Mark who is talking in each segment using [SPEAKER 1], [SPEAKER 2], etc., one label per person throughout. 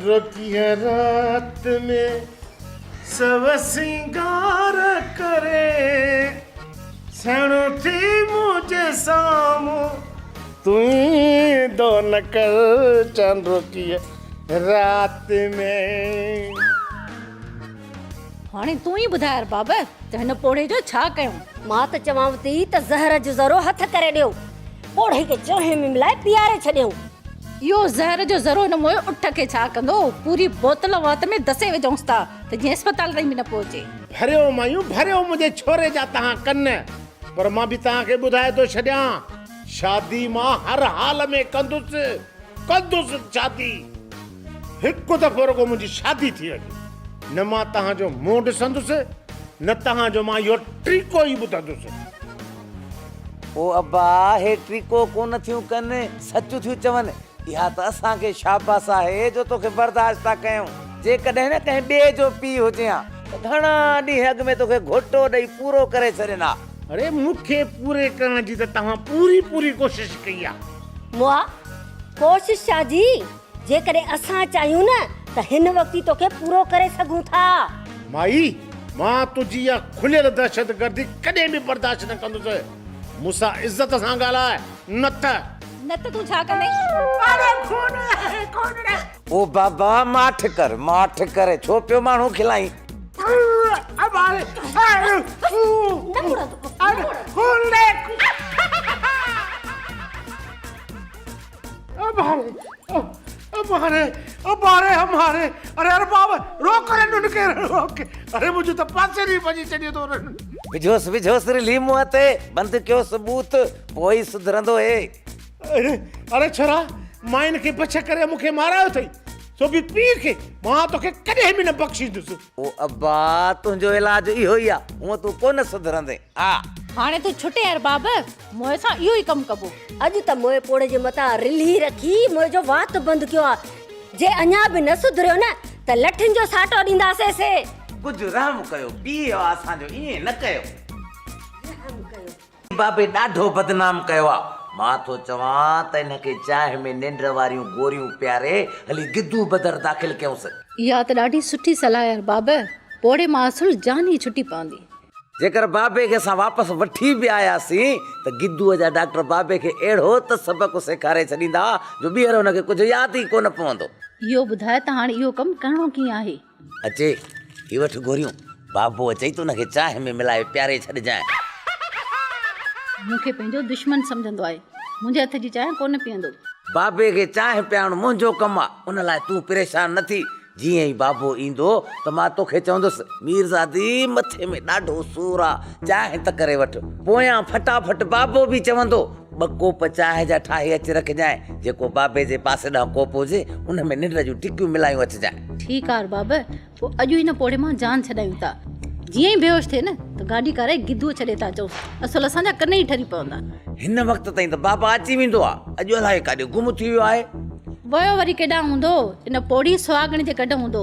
[SPEAKER 1] रोकिया रात में सब सिंगार करे सणो थी मुझे सामो तू दो नकल चंद रोकिया रात में।
[SPEAKER 2] हाणे तू ही ॿुधाए यार बाबा त हिन पोड़े जो छा कयूं?
[SPEAKER 3] मां त चवांव थी त ज़हर जो ज़रो हथ करे ॾियो, पोड़े खे चांहि में मिलाए पीआरे छॾियो।
[SPEAKER 2] इहो ज़हर जो ज़रो न मोयो उठ खे छा कंदो? पूरी बोतल वात में दसे विझूंसि था त जीअं अस्पताल ताईं बि न पहुचे।
[SPEAKER 1] भरियो मायूं भरियो मुझे छोरे जा तहां कन, पर मां भी तहां के बुधाए तो छड्यां शादी मां हर हाल में कंदुस शादी। हिकु दफ़ो रुगो मुझी शादी थी वई, न मां तहां जो मुंह ॾिसंदुसि न तहां जो मां इहो ट्रीको ई ॿुधंदुसि।
[SPEAKER 4] ओ अब्बा हे ट्रीको कोन थियूं कनि, सच थियूं चवनि। इहा त असांखे शाबाश आहे जो तोखे बर्दाश्त था कयूं। जेकॾहिं न कंहिं ॿिए जो पीउ हुजे हा त घणा ॾींहं अॻु में तोखे घोटो ॾेई पूरो करे छॾिना।
[SPEAKER 1] अरे मूंखे पूरे करण जी त तव्हां पूरी कोशिश कई आहे।
[SPEAKER 3] मुआ कोशिश छा जी, जेकॾहिं असां चाहियूं न त हिन वक़्त ई तोखे पूरो करे सघूं था।
[SPEAKER 1] माई मां तुंहिंजी इहा खुलियल दहशतगर्दी कॾहिं बि बर्दाश्त न कंदुसि। मूंसां इज़त सां ॻाल्हाए, न त
[SPEAKER 2] तूं छा कंदे?
[SPEAKER 4] ओ बाबा माठ कर छो पियो माण्हू खिलाई।
[SPEAKER 1] हमारे अरे बाबा रोक रे अरे मुझे तो पासे नहीं बजी चढ़ियो तो
[SPEAKER 4] विझोस रिली मुंह ते बंद कयो सबूत पोइ सुधरंदो हे।
[SPEAKER 1] अरे छोरा मां इनके बच करे मूंखे मारायो अथई, सो बि पीउ खे मां तोखे कॾहिं बि न बख़्शींदुसि।
[SPEAKER 4] ओ अब्बा तुंहिंजो इलाज इहो ई आहे, हूअं तूं कोन सुधरंदे।
[SPEAKER 2] हाणे तूं छुटे यार बाबा, मोए सां इहो ई कमु कबो।
[SPEAKER 3] अॼु त मोए पोड़े जे मथां रिली रखी मोए जो वात बंदि कयो आहे। जे अञा बि न सुधरियो न त लठिन जो साटो ॾींदासीं से।
[SPEAKER 4] कुझु रहम कयो, पीउ असांजो ईअं न कयो। बाबे ॾाढो बदनाम कयो आहे। मां तो चवां त हिनखे चांहि में निंड वारियूं गोरियूं प्यारे हली गिद्दू बदर दाख़िल कयूंसि।
[SPEAKER 2] इहा त ॾाढी सुठी सलाह यार बाबा, पोड़े मां असुल जान ई छुटी पवंदी।
[SPEAKER 4] जेकर बाबे खे असां वापसि वठी बि आयासीं त गिद्दूअ जा डॉक्टर बाबे खे अहिड़ो त सबक़ु सेखारे छॾींदा जो ॿीहर हुनखे कुझु यादि ई कोन पवंदो।
[SPEAKER 2] इहो ॿुधाए त हाणे इहो कमु करिणो कीअं आहे?
[SPEAKER 4] अचे ही वठ गोरियूं, बाबो अचई त हुनखे चांहि में मिलाए प्यारे छॾिजांइ।
[SPEAKER 2] मूंखे पंहिंजो दुश्मन सम्झंदो आहे, मुंहिंजे हथ जी चांहि कोन पीअंदो।
[SPEAKER 4] बाबे खे चांहि पियारणु मुंहिंजो कमु आहे, उन लाइ तूं परेशान न थी। जीअं ई बाबो ईंदो त मां तोखे चवंदुसि मीरज़ादी मथे में ॾाढो सूर आहे, चांहि त करे वठ। पोयां फटाफट बाबो बि चवंदो 2 कोप चांहि जा ठाहे अची रखजांइ, जेको बाबे जे पासे ॾांहुं कोप हुजे उन में निंड जूं टिकियूं मिलायूं अचिजांइ।
[SPEAKER 2] ठीकु आहे बाबा, पोइ अॼु हिन पोड़े मां जान छॾायूं था। जीअं ई बेहोश थिए न त गाॾी करे गिद्दूअ छॾे था अचूं, असुल असांजा कन ई ठरी पवंदा।
[SPEAKER 4] हिन वक़्त ताईं त बाबा अची वेंदो आहे, अॼु अलाए काॾे गुम थी वियो आहे।
[SPEAKER 2] वयो वरी केॾां हूंदो, इन पोड़ी सुहागण जे कॾ हूंदो।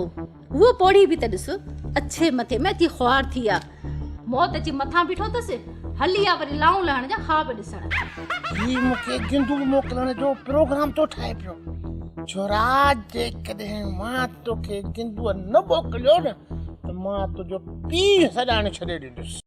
[SPEAKER 2] उहो पोड़ी बि त ॾिस अच्छे मथे में अची ख्वार थी आहे, मौत अची मथां बीठो अथसि, हली आहे वरी लाऊं लहण जा ख़्वाब ॾिसण।
[SPEAKER 1] ही मूंखे गिंदू मोकिलण जो प्रोग्राम तो ठाहे पियो। छोरा जेकॾहिं मां तोखे गिंदूअ न मोकिलियो न त मां तुंहिंजो पीउ सॾाइण छॾे ॾींदुसि।